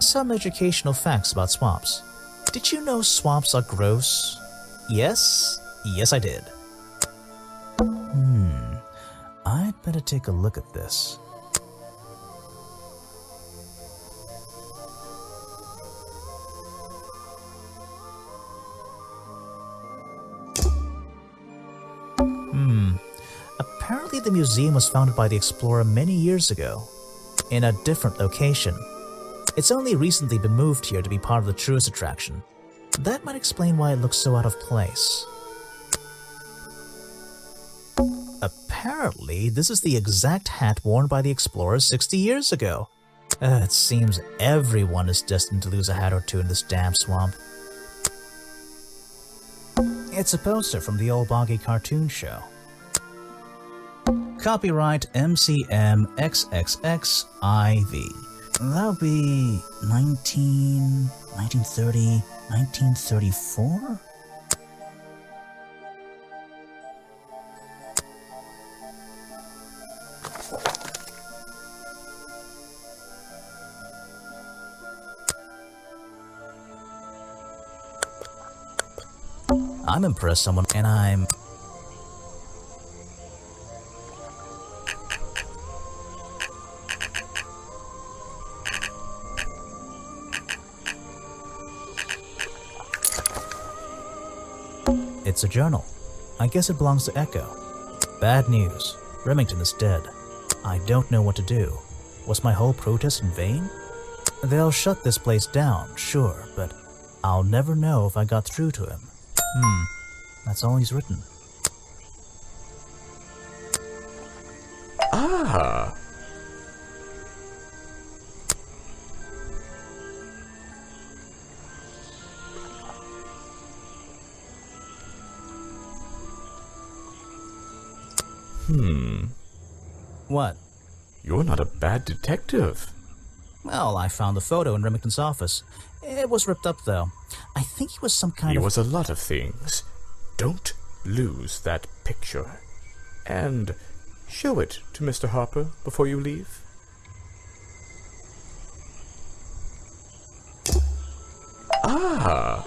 some educational facts about swamps. Did you know swamps are gross? Yes? Yes, I did. I'd better take a look at this. Apparently the museum was founded by the explorer many years ago, in a different location. It's only recently been moved here to be part of the tourist attraction. That might explain why it looks so out of place. Apparently, this is the exact hat worn by the explorers 60 years ago. It seems everyone is destined to lose a hat or two in this damn swamp. It's a poster from the old Boggy cartoon show. Copyright MCM XXXIV. That'll be 1930, 1934? I'm impressed someone, and I'm... It's a journal. I guess it belongs to Echo. Bad news. Remington is dead. I don't know what to do. Was my whole protest in vain? They'll shut this place down, sure, but I'll never know if I got through to him. That's all he's written. Ah! What? You're not a bad detective. Well, I found the photo in Remington's office. It was ripped up, though. I think he was some kind He of... was a lot of things. Don't lose that picture. And show it to Mr. Harper before you leave. Ah!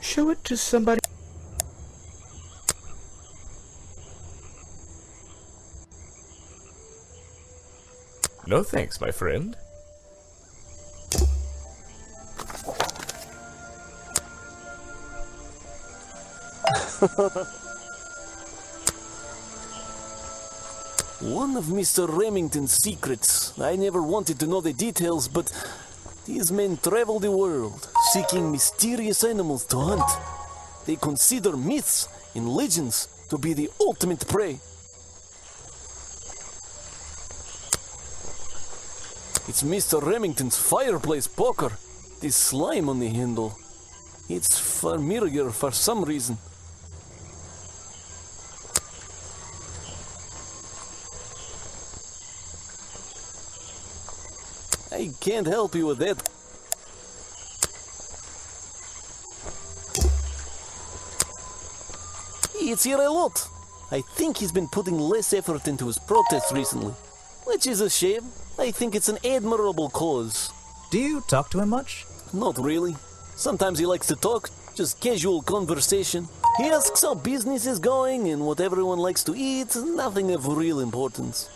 Show it to somebody. No thanks, my friend. One of Mr. Remington's secrets. I never wanted to know the details, but these men travel the world, seeking mysterious animals to hunt. They consider myths and legends to be the ultimate prey. It's Mr. Remington's fireplace poker. This slime on the handle. It's familiar for some reason. I can't help you with that. It's here a lot. I think he's been putting less effort into his protests recently, which is a shame. I think it's an admirable cause. Do you talk to him much? Not really. Sometimes he likes to talk, just casual conversation. He asks how business is going and what everyone likes to eat, nothing of real importance.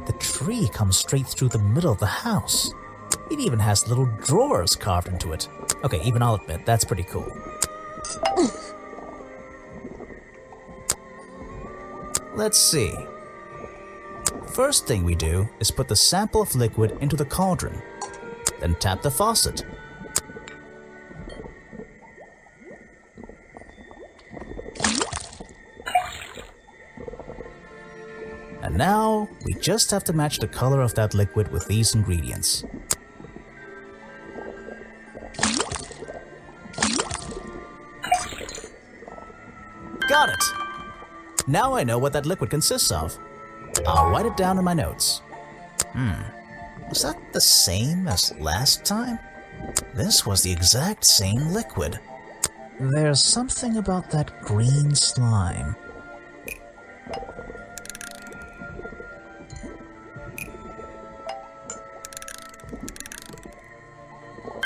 The tree comes straight through the middle of the house. It even has little drawers carved into it. Okay, even I'll admit, that's pretty cool. Let's see. First thing we do is put the sample of liquid into the cauldron, then tap the faucet. And now, we just have to match the color of that liquid with these ingredients. Got it! Now I know what that liquid consists of. I'll write it down in my notes. Was that the same as last time? This was the exact same liquid. There's something about that green slime.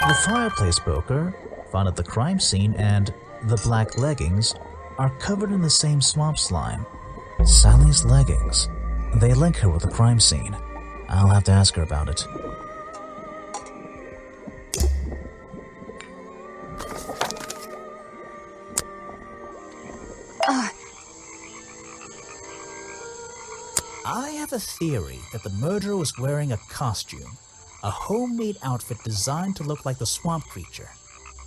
The fireplace poker, found at the crime scene, and the black leggings are covered in the same swamp slime. Sally's leggings. They link her with the crime scene. I'll have to ask her about it. I have a theory that the murderer was wearing a costume. A homemade outfit designed to look like the swamp creature.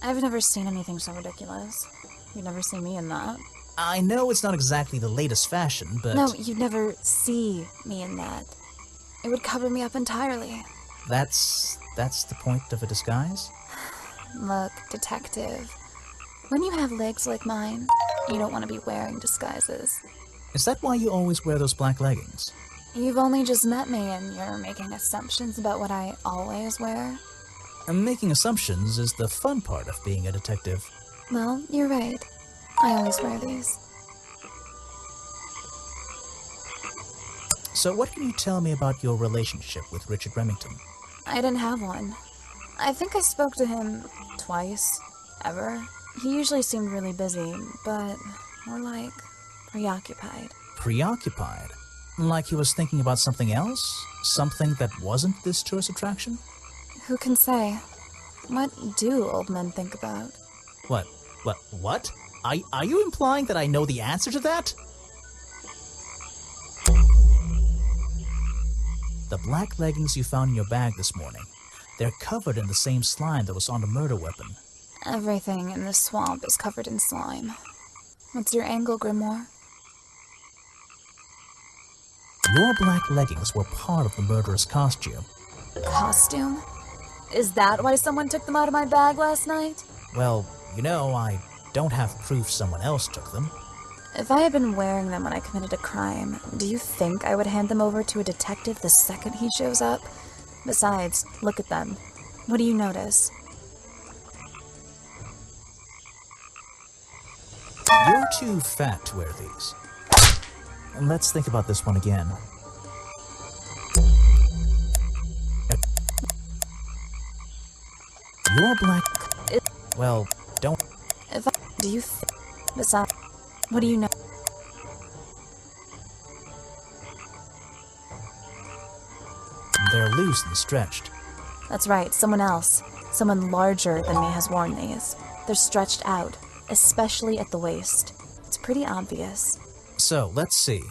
I've never seen anything so ridiculous. You'd never see me in that. I know it's not exactly the latest fashion, but... No, you'd never see me in that. It would cover me up entirely. That's the point of a disguise? Look, detective. When you have legs like mine, you don't want to be wearing disguises. Is that why you always wear those black leggings? You've only just met me and you're making assumptions about what I always wear. And making assumptions is the fun part of being a detective. Well, you're right. I always wear these. So what can you tell me about your relationship with Richard Remington? I didn't have one. I think I spoke to him twice, ever. He usually seemed really busy, but more like preoccupied. Preoccupied? Like he was thinking about something else? Something that wasn't this tourist attraction? Who can say? What do old men think about? What? Are you implying that I know the answer to that? The black leggings you found in your bag this morning, they're covered in the same slime that was on the murder weapon. Everything in the swamp is covered in slime. What's your angle, Grimoire? Your black leggings were part of the murderer's costume. Costume? Is that why someone took them out of my bag last night? Well, you know, I don't have proof someone else took them. If I had been wearing them when I committed a crime, do you think I would hand them over to a detective the second he shows up? Besides, look at them. What do you notice? You're too fat to wear these. And let's think about this one again. Your black... Well, don't... Do you besides, what do you know? They're loose and stretched. That's right, someone else. Someone larger than me has worn these. They're stretched out, especially at the waist. It's pretty obvious. So, let's see.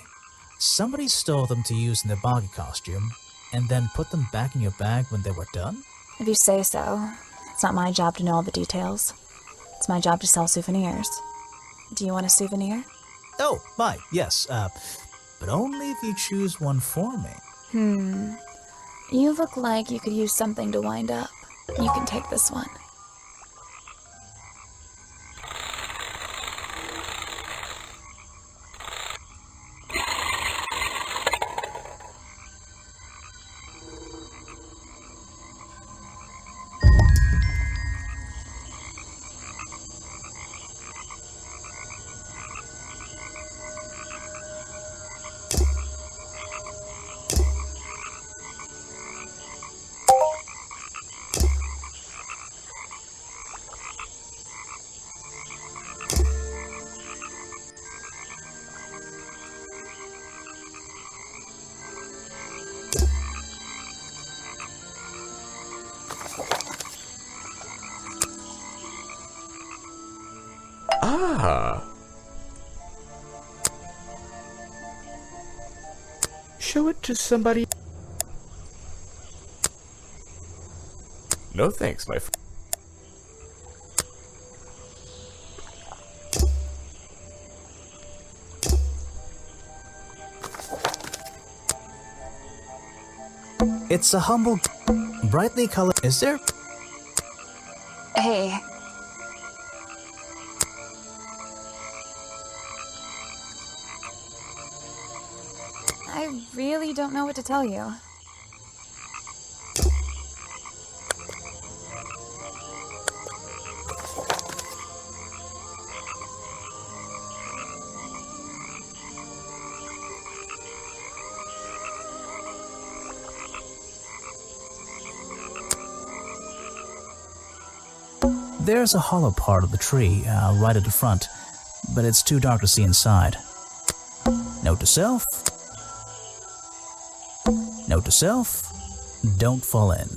Somebody stole them to use in their boggy costume, and then put them back in your bag when they were done? If you say so. It's not my job to know all the details. It's my job to sell souvenirs. Do you want a souvenir? Oh, yes, but only if you choose one for me. You look like you could use something to wind up. You can take this one. Ah. Show it to somebody. No thanks, my friend. It's a humble, brightly colored... Is there... Hey. I really don't know what to tell you. There's a hollow part of the tree right at the front, but it's too dark to see inside. Note to self. Note to self, don't fall in.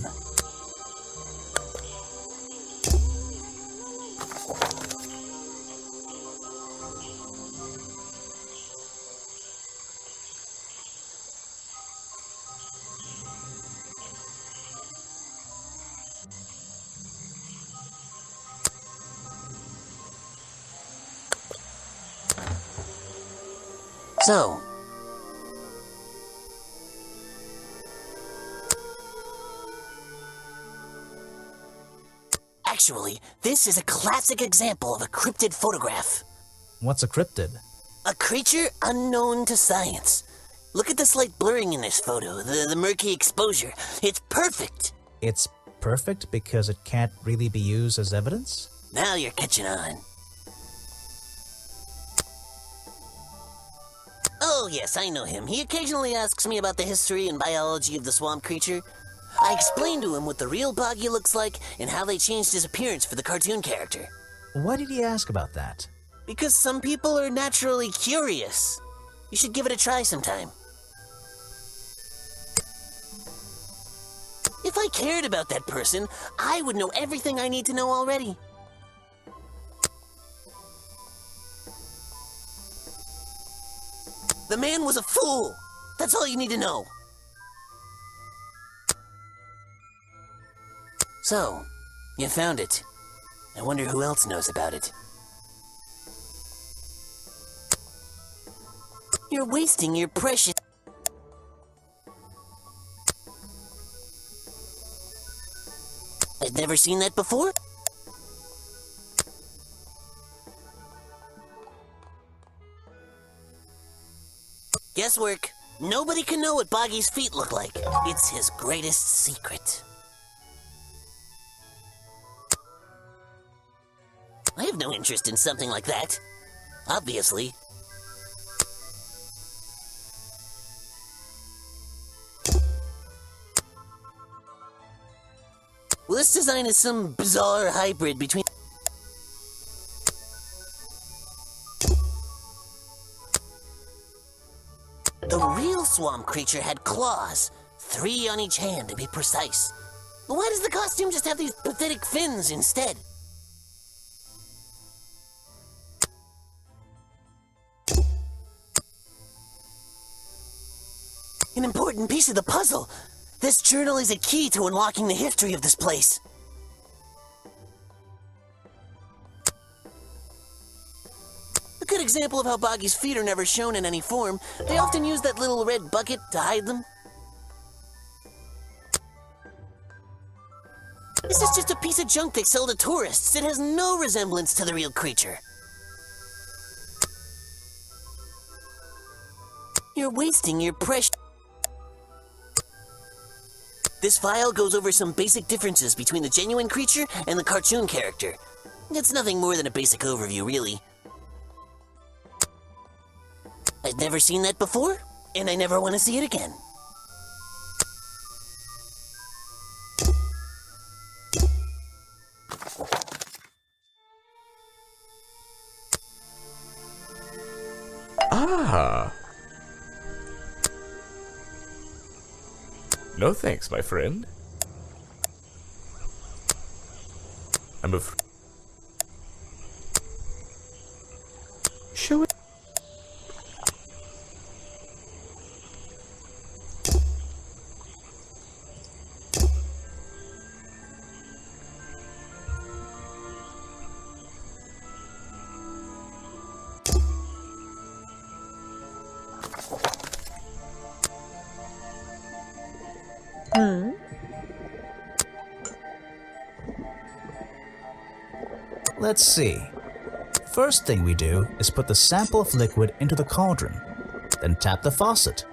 So, actually, this is a classic example of a cryptid photograph. What's a cryptid? A creature unknown to science. Look at the slight blurring in this photo, the murky exposure. It's perfect. It's perfect because it can't really be used as evidence? Now you're catching on. Oh yes, I know him. He occasionally asks me about the history and biology of the swamp creature. I explained to him what the real Boggy looks like and how they changed his appearance for the cartoon character. Why did he ask about that? Because some people are naturally curious. You should give it a try sometime. If I cared about that person, I would know everything I need to know already. The man was a fool. That's all you need to know. So, you found it. I wonder who else knows about it. You're wasting your precious... I've never seen that before? Guesswork. Nobody can know what Boggy's feet look like. It's his greatest secret. I have no interest in something like that. Obviously. Well, this design is some bizarre hybrid between... The real swamp creature had claws, 3 on each hand to be precise. But why does the costume just have these pathetic fins instead? An important piece of the puzzle. This journal is a key to unlocking the history of this place. A good example of how Boggy's feet are never shown in any form. They often use that little red bucket to hide them. This is just a piece of junk they sell to tourists. It has no resemblance to the real creature. You're wasting your precious... This file goes over some basic differences between the genuine creature and the cartoon character. It's nothing more than a basic overview, really. I've never seen that before, and I never want to see it again. Ah. No thanks, my friend. I'm afraid. Show it. Let's see. First thing we do is put the sample of liquid into the cauldron, then tap the faucet.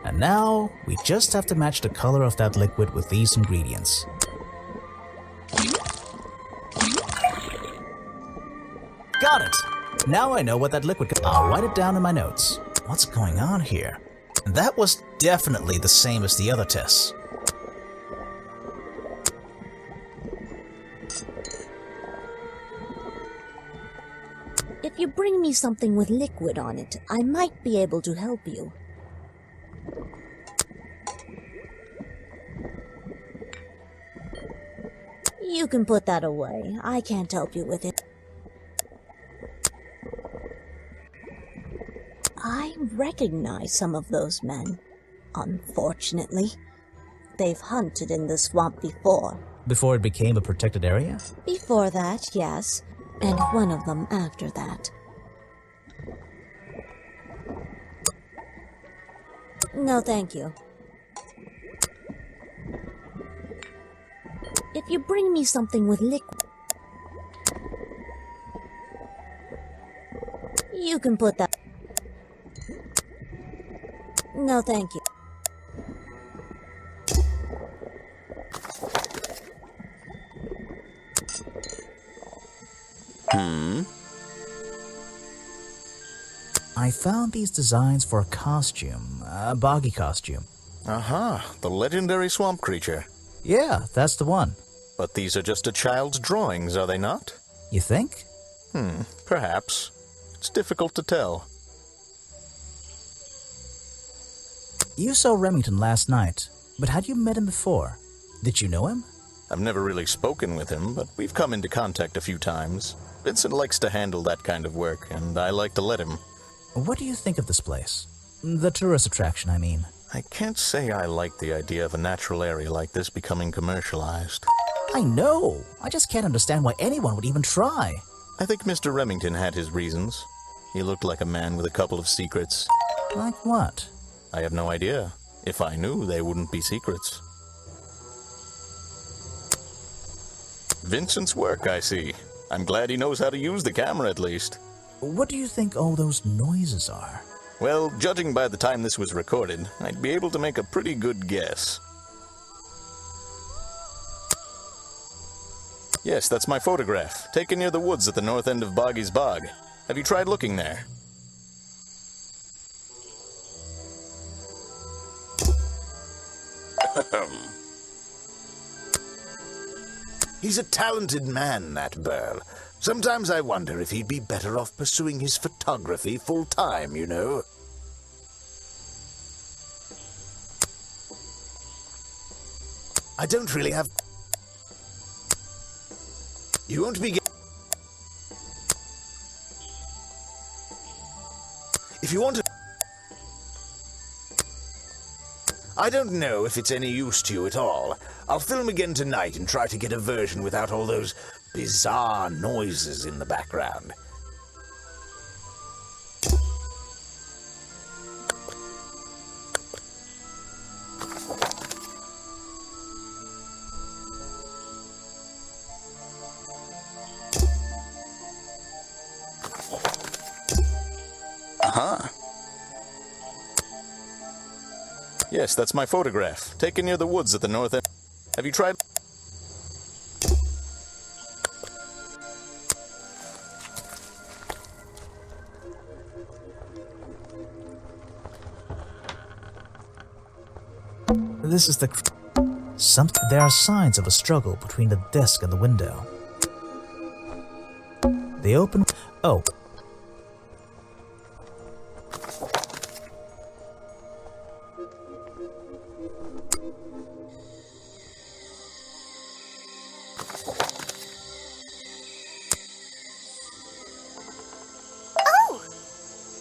And now, we just have to match the color of that liquid with these ingredients. Got it! Now I know what that liquid... I'll write it down in my notes. What's going on here? That was definitely the same as the other tests. If you bring me something with liquid on it, I might be able to help you. You can put that away. I can't help you with it. I recognize some of those men. Unfortunately, they've hunted in the swamp before. Before it became a protected area? Before that, yes. And one of them after that. No, thank you. If you bring me something with liquid, you can put that. No, thank you. I found these designs for a costume, a boggy costume. Aha, the legendary swamp creature. Yeah, that's the one. But these are just a child's drawings, are they not? You think? Perhaps. It's difficult to tell. You saw Remington last night, but had you met him before? Did you know him? I've never really spoken with him, but we've come into contact a few times. Vincent likes to handle that kind of work, and I like to let him. What do you think of this place? The tourist attraction, I mean. I can't say I like the idea of a natural area like this becoming commercialized. I know! I just can't understand why anyone would even try. I think Mr. Remington had his reasons. He looked like a man with a couple of secrets. Like what? I have no idea. If I knew, they wouldn't be secrets. Vincent's work, I see. I'm glad he knows how to use the camera at least. What do you think all those noises are? Well, judging by the time this was recorded, I'd be able to make a pretty good guess. Yes, that's my photograph, taken near the woods at the north end of Boggy's Bog. Have you tried looking there? He's a talented man, that Burl. Sometimes I wonder if he'd be better off pursuing his photography full-time, you know. I don't really have... You won't be If you want to... I don't know if it's any use to you at all. I'll film again tonight and try to get a version without all those bizarre noises in the background. Yes, that's my photograph, taken near the woods at the north end. Have you tried... This is the... There are signs of a struggle between the desk and the window. They open... Oh.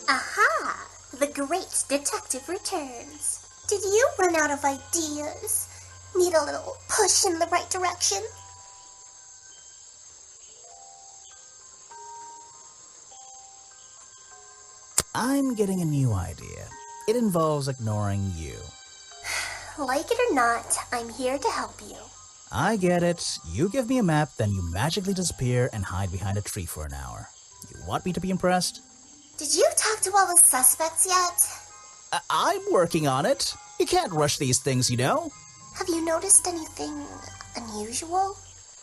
Aha! The great detective returns. Did you run out of ideas? Need a little push in the right direction? I'm getting a new idea. It involves ignoring you. Like it or not, I'm here to help you. I get it. You give me a map, then you magically disappear and hide behind a tree for an hour. You want me to be impressed? Did you talk to all the suspects yet? I'm working on it. You can't rush these things, you know. Have you noticed anything unusual?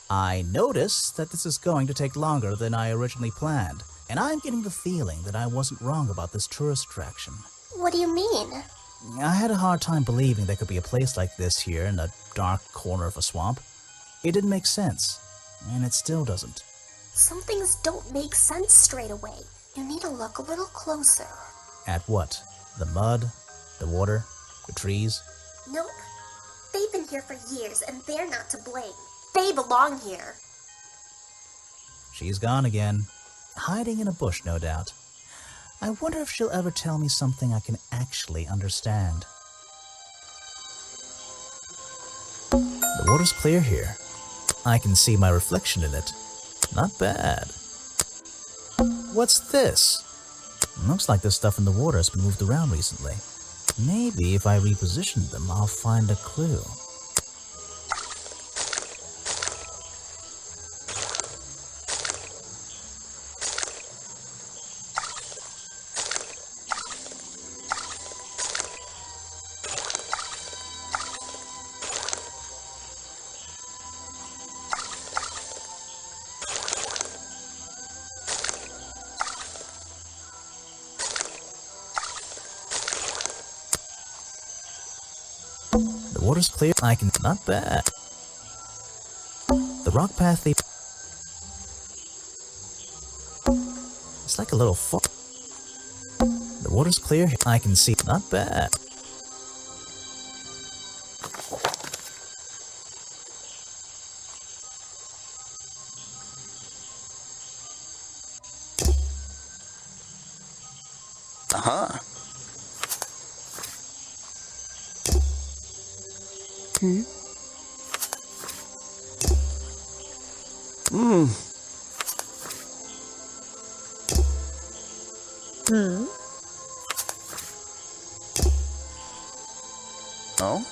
I notice that this is going to take longer than I originally planned, and I'm getting the feeling that I wasn't wrong about this tourist attraction. What do you mean? I had a hard time believing there could be a place like this here in a dark corner of a swamp. It didn't make sense, and it still doesn't. Some things don't make sense straight away. You need to look a little closer. At what? The mud? The water? The trees? Nope. They've been here for years, and they're not to blame. They belong here. She's gone again. Hiding in a bush, no doubt. I wonder if she'll ever tell me something I can actually understand. The water's clear here. I can see my reflection in it. Not bad. What's this? Looks like the stuff in the water has been moved around recently. Maybe if I reposition them, I'll find a clue. The water's clear. I can... Not bad. The rock path leads... It's like a little fall. The water's clear. I can see... Not bad. Uh-huh. Hmm? Hmm. Hmm? Oh?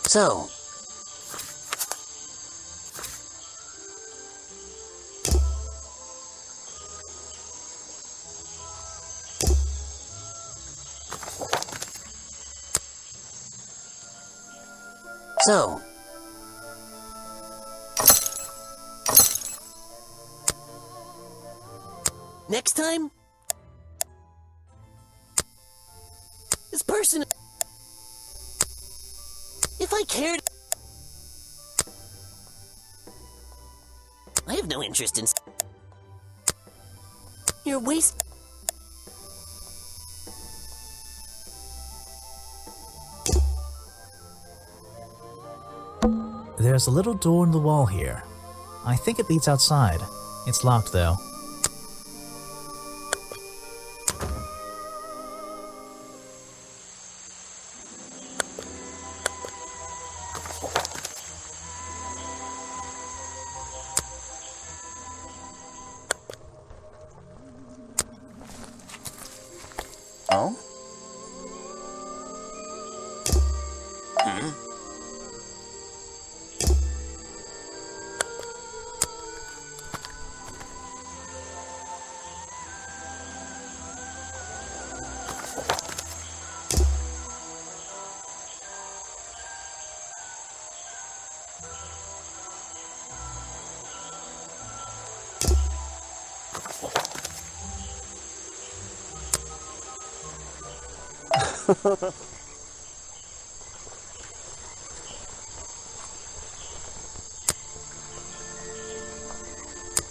So, next time, this person, if I cared, I have no interest in. You're wasting. There's a little door in the wall here. I think it leads outside. It's locked, though. Oh? Hmm?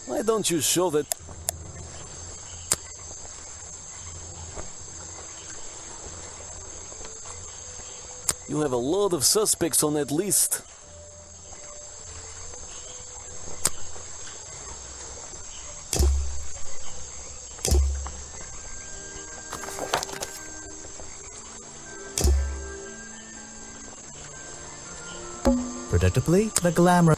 Why don't you show that? You have a lot of suspects on that list. Predictably, the glamour...